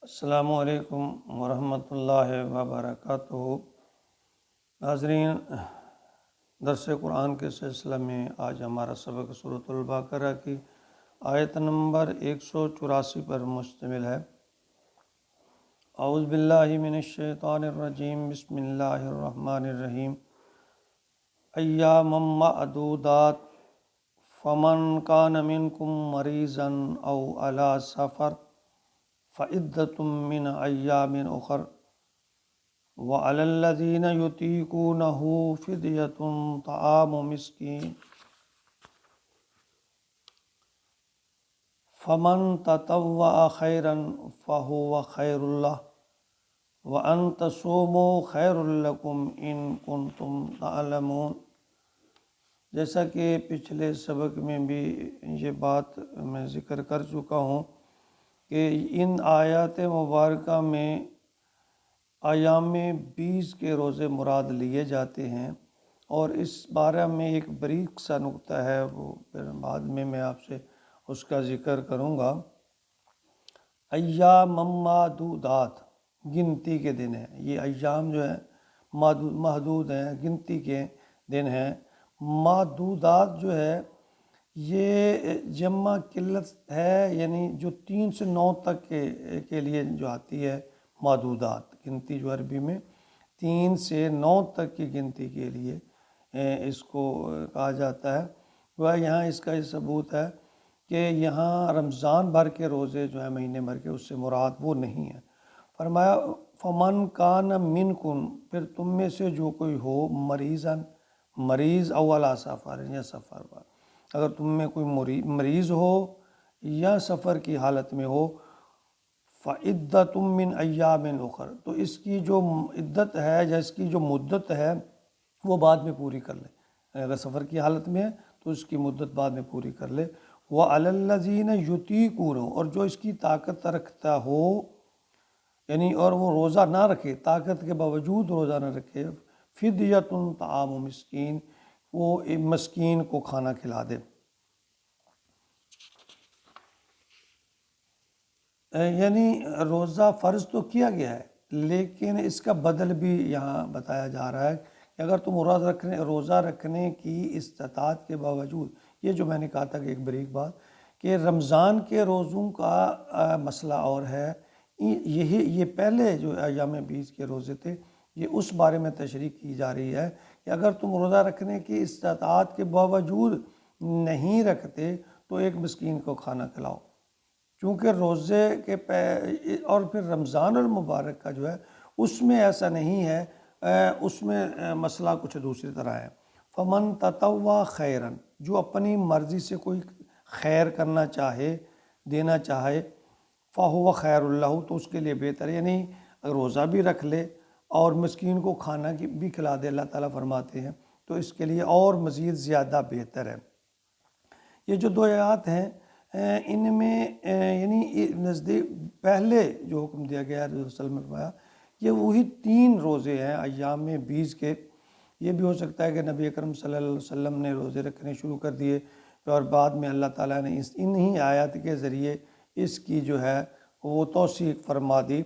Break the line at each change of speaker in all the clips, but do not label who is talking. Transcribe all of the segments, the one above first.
السلام علیکم ورحمۃ اللہ وبرکاتہ۔ ناظرین، درس قرآن کے سلسلہ میں آج ہمارا سبق سورۃ البقرہ کی آیت نمبر 184 پر مشتمل ہے۔ اعوذ باللہ من الشیطان الرجیم، بسم اللہ الرحمن الرحیم۔ ایاما معدودات، فمن کان منکم مریضا او علی سفر فعدۃ من ایام اخر وعلی الذین یطیقونہ فدیۃ طعام مسکین فمن تطوع خیرا فہو خیر لہ وان تصوموا خیر لکم ان کنتم تعلمون۔ جیسا کہ پچھلے سبق میں بھی یہ بات میں ذکر کر چکا ہوں کہ ان آیات مبارکہ میں ایام 20 کے روزے مراد لیے جاتے ہیں، اور اس بارے میں ایک بریک سا نقطہ ہے، وہ پھر بعد میں آپ سے اس کا ذکر کروں گا۔ ایام معدودات، گنتی کے دن ہیں۔ یہ ایام جو ہیں محدود ہیں، گنتی کے دن ہیں۔ معدودات جو ہے یہ جمع قلت ہے، یعنی جو 3 سے 9 تک کے لیے جو آتی ہے معدودات، گنتی جو عربی میں 3 سے 9 تک کی گنتی کے لیے اس کو کہا جاتا ہے۔ وہ یہاں اس کا یہ ثبوت ہے کہ یہاں رمضان بھر کے روزے جو ہیں مہینے بھر کے، اس سے مراد وہ نہیں ہے۔ فرمایا فمن کان منکم، پھر تم میں سے جو کوئی ہو مریض او علی سفر، یا سفر پر، اگر تم میں کوئی مریض ہو یا سفر کی حالت میں ہو، فعدۃ من ایام اخر، تو اس کی جو عدت ہے یا اس کی جو مدت ہے وہ بعد میں پوری کر لے۔ اگر سفر کی حالت میں ہے تو اس کی مدت بعد میں پوری کر لے۔ وعلی الذین یطیقونہ، اور جو اس کی طاقت رکھتا ہو، یعنی اور وہ روزہ نہ رکھے، طاقت کے باوجود روزہ نہ رکھے، فدیۃ طعام مسکین، وہ مسکین کو کھانا کھلا دے۔ یعنی روزہ فرض تو کیا گیا ہے، لیکن اس کا بدل بھی یہاں بتایا جا رہا ہے کہ اگر تم روزہ رکھنے کی استطاعت کے باوجود، یہ جو میں نے کہا تھا کہ ایک بریک بات، کہ رمضان کے روزوں کا مسئلہ اور ہے، یہ پہلے جو ایام 20 کے روزے تھے، یہ اس بارے میں تشریح کی جا رہی ہے کہ اگر تم روزہ رکھنے کی استطاعت کے باوجود نہیں رکھتے تو ایک مسکین کو کھانا کھلاؤ، چونکہ روزے کے اور پھر رمضان المبارک کا جو ہے اس میں ایسا نہیں ہے، اس میں مسئلہ کچھ دوسری طرح ہے۔ فمن تطوع خیرا، جو اپنی مرضی سے کوئی خیر کرنا چاہے، دینا چاہے، فہو خیر اللہ، تو اس کے لیے بہتر ہے، یعنی اگر روزہ بھی رکھ لے اور مسکین کو کھانا بھی کھلا دے، اللہ تعالیٰ فرماتے ہیں تو اس کے لیے اور مزید زیادہ بہتر ہے۔ یہ جو 2 آیات ہیں ان میں یعنی نزدیک پہلے جو حکم دیا گیا ہے، رسول صلی اللہ علیہ وسلم نے فرمایا، یہ وہی 3 روزے ہیں ایام 20 کے۔ یہ بھی ہو سکتا ہے کہ نبی اکرم صلی اللہ علیہ وسلم نے روزے رکھنے شروع کر دیے اور بعد میں اللہ تعالیٰ نے انہی آیات کے ذریعے اس کی جو ہے وہ توثیق فرما دی۔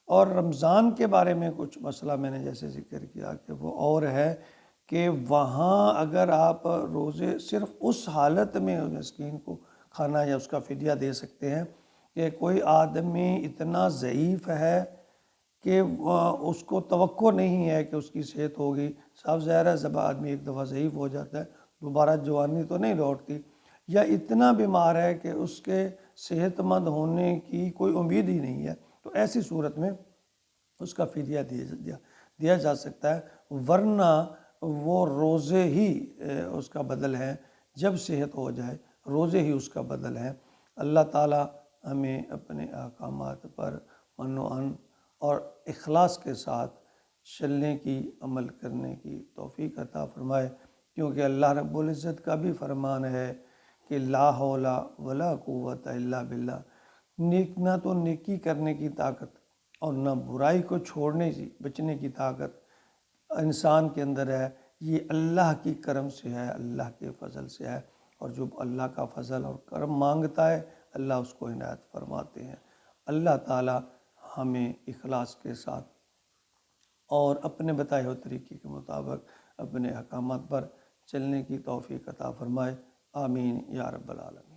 اور رمضان کے بارے میں کچھ مسئلہ میں نے جیسے ذکر کیا کہ وہ اور ہے کہ وہاں اگر آپ روزے صرف اس حالت میں مسکین کو کھانا یا اس کا فدیہ دے سکتے ہیں کہ کوئی آدمی اتنا ضعیف ہے کہ اس کو توقع نہیں ہے کہ اس کی صحت ہوگی، صاف ظاہر ہے جب آدمی ایک دفعہ ضعیف ہو جاتا ہے دوبارہ جوانی تو نہیں لوٹتی، یا اتنا بیمار ہے کہ اس کے صحت مند ہونے کی کوئی امید ہی نہیں ہے، تو ایسی صورت میں اس کا فدیہ دیا جا سکتا ہے، ورنہ وہ روزے ہی اس کا بدل ہے۔ جب صحت ہو جائے روزے ہی اس کا بدل ہے۔ اللہ تعالیٰ ہمیں اپنے احکامات پر من و عن اور اخلاص کے ساتھ چلنے کی، عمل کرنے کی توفیق عطا فرمائے، کیونکہ اللہ رب العزت کا بھی فرمان ہے کہ لا حول ولا قوت الا باللہ، نہ تو نیکی کرنے کی طاقت اور نہ برائی کو چھوڑنے سے بچنے کی طاقت انسان کے اندر ہے، یہ اللہ کی کرم سے ہے، اللہ کے فضل سے ہے، اور جو اللہ کا فضل اور کرم مانگتا ہے اللہ اس کو عنایت فرماتے ہیں۔ اللہ تعالیٰ ہمیں اخلاص کے ساتھ اور اپنے بتائے ہوئے طریقے کے مطابق اپنے احکامات پر چلنے کی توفیق عطا فرمائے۔ آمین یا رب العالمین۔